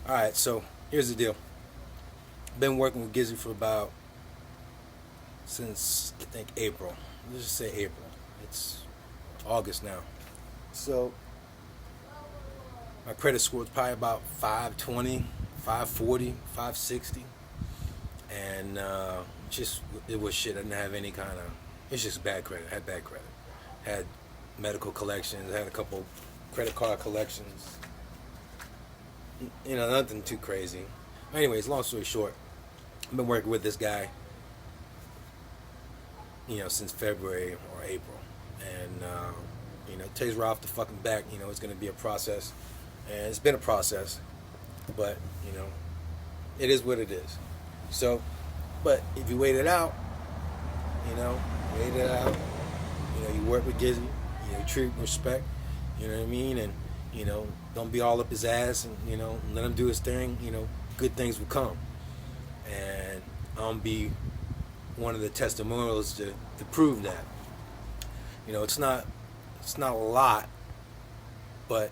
Alright, so here's the deal. Been working with Gizzy for about since I think April. Let's just say April. It's August now. So my credit score is probably about 520, 540, 560. And just it was shit. I didn't have any kind of. It's just bad credit. I had bad credit. Had medical collections. I had a couple credit card collections. Nothing too crazy. Anyways, long story short, I've been working with this guy, since February or April, and it takes right off the fucking back. It's going to be a process, and it's been a process, but it is what it is. So, but if you wait it out, you know, wait it out. You work with Gizzy. You treat him with respect. You know what I mean, and don't be all up his ass, and let him do his thing. Good things will come, and I'll be one of the testimonials to prove that. It's not a lot, but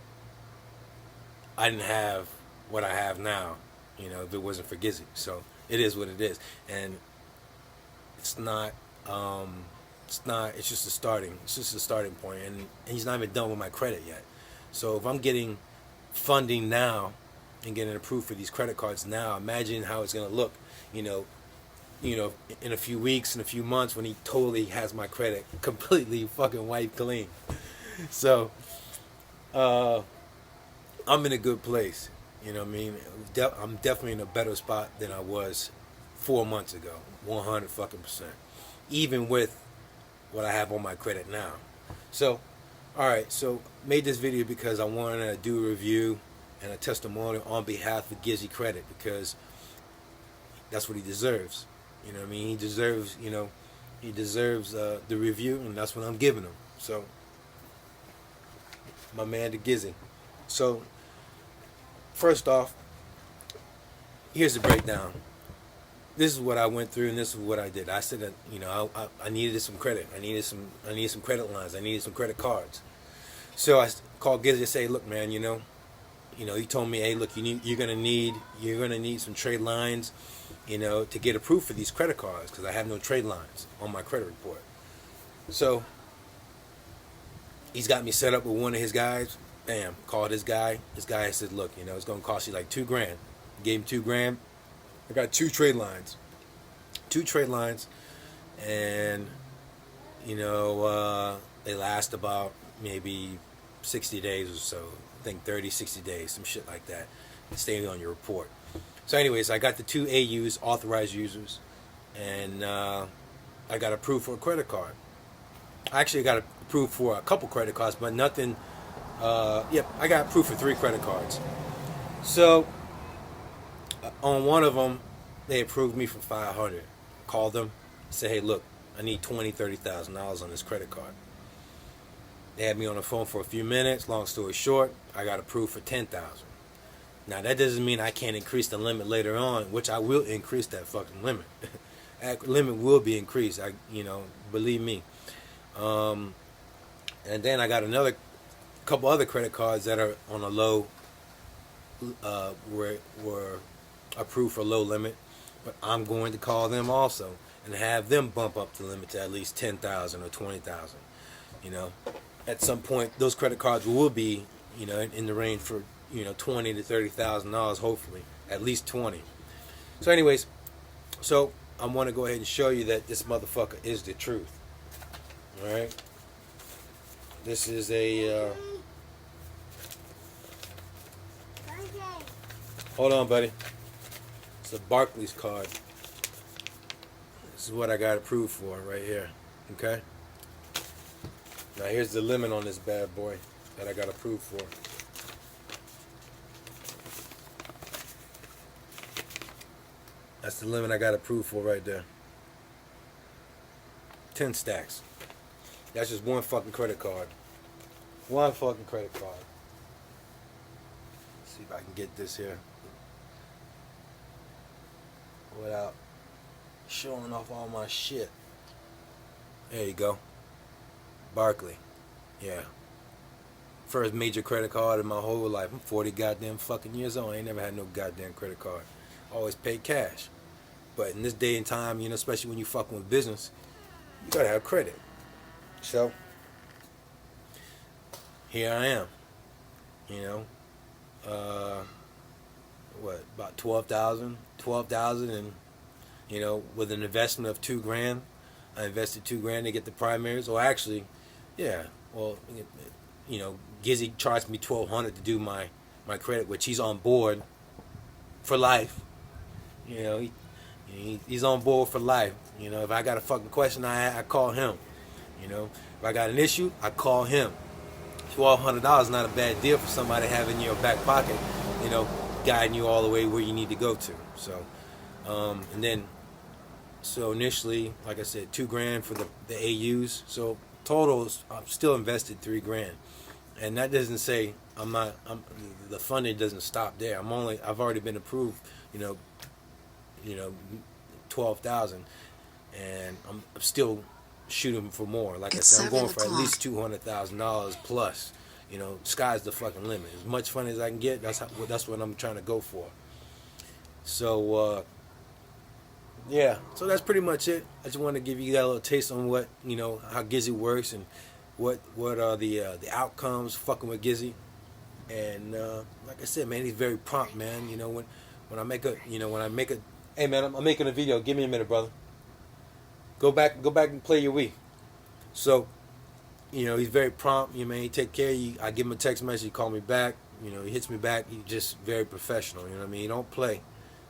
I didn't have what I have now, if it wasn't for Gizzy. So it is what it is, and it's not. It's just a starting. It's just a starting point, and he's not even done with my credit yet. So if I'm getting funding now and getting approved for these credit cards now, imagine how it's gonna look. In a few weeks, in a few months, when he totally has my credit completely fucking wiped clean. So, I'm in a good place. You know what I mean? I'm definitely in a better spot than I was 4 months ago. 100 fucking percent. Even with what I have on my credit now. So, alright, so made this video because I wanted to do a review and a testimonial on behalf of Gizzy Credit, because that's what he deserves. You know what I mean? He deserves, the review, and that's what I'm giving him. So, my man, the Gizzy. So, first off, here's the breakdown. This is what I went through, and this is what I did. I said that, I needed some credit. I needed some credit lines. I needed some credit cards. So I called Gizzy and say, look, man, he told me, hey, look, you're gonna need some trade lines, to get approved for these credit cards, because I have no trade lines on my credit report. So he's got me set up with one of his guys. Bam, called his guy. This guy said, look, it's gonna cost you like $2,000. Gave him $2,000. I got two trade lines, and they last about maybe 60 days or so. I think 30, 60 days, some shit like that. Staying on your report. So anyways, I got the two AUs, authorized users, and I got approved for a credit card. I actually got approved for a couple credit cards, but nothing. I got approved for 3 credit cards. So on one of them, they approved me for $500. Called them, said, hey, look, I need $20,000, $30,000 on this credit card. They had me on the phone for a few minutes. Long story short, I got approved for $10,000. Now that doesn't mean I can't increase the limit later on, which I will increase that fucking limit. That limit will be increased. Believe me. And then I got another couple other credit cards that are on a low, were approved for low limit, but I'm going to call them also and have them bump up the limit to at least $10,000 or $20,000. At some point, those credit cards will be, in the range for $20,000 to $30,000, hopefully at least 20. So, anyways, I want to go ahead and show you that this motherfucker is the truth. All right, this is a. Hold on, buddy. It's a Barclays card. This is what I got approved for right here. Okay? Now here's the limit on this bad boy that I got approved for. That's the limit I got approved for right there. 10 stacks. That's just one fucking credit card. One fucking credit card. Let's see if I can get this here without showing off all my shit. There you go. Barclay. Yeah. first major credit card in my whole life. I'm 40 goddamn fucking years old. I ain't never had no goddamn credit card. Always paid cash. But in this day and time, you know, especially when you fucking with business, you gotta have credit. So here I am. You know, about 12,000, and you know, with an investment of $2,000, I invested $2,000 to get the primaries. Or actually, yeah, well, you know, Gizzy charged me $1,200 to do my credit, which he's on board for life. You know, he's on board for life. You know, if I got a fucking question, I call him. You know, if I got an issue, I call him. $1,200 is not a bad deal for somebody having in your back pocket, you know, guiding you all the way where you need to go to. So, and then, so initially, like I said, $2,000 for the AUs. So total, I'm still invested $3,000, and that doesn't say the funding doesn't stop there. I've already been approved, you know, 12,000, and I'm still shooting for more. Like I said, I'm going for at least $200,000 plus. You know, sky's the fucking limit. As much fun as I can get, that's what I'm trying to go for. So yeah, so that's pretty much it. I just wanted to give you that little taste on what, you know, how Gizzy works and what are the outcomes fucking with Gizzy. And like I said, man, he's very prompt, man. You know, when I make a hey man, I'm making a video. Give me a minute, brother. Go back and play your Wii. So, you know, he's very prompt. You know, he take care of you. I give him a text message, he call me back. You know, he hits me back. He's just very professional. You know what I mean? He don't play.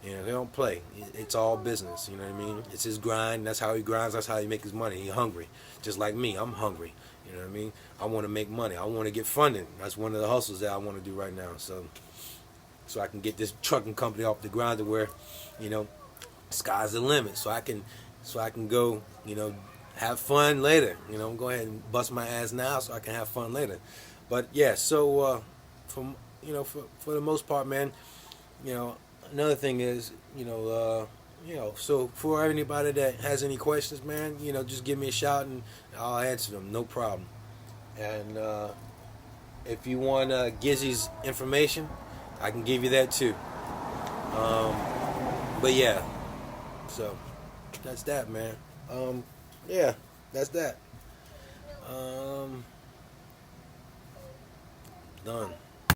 You know, they don't play. It's all business. You know what I mean? It's his grind. That's how he grinds. That's how he makes his money. He's hungry, just like me. I'm hungry. You know what I mean? I want to make money. I want to get funding. That's one of the hustles that I want to do right now. So I can get this trucking company off the ground to where, you know, sky's the limit. So I can go, you know, have fun later. You know, go ahead and bust my ass now so I can have fun later. But yeah, so for the most part, man, you know, another thing is, you know, so for anybody that has any questions, man, you know, just give me a shout and I'll answer them, no problem. And if you want Gizzy's information, I can give you that too. But yeah, so that's that, man. Yeah, that's that. Done.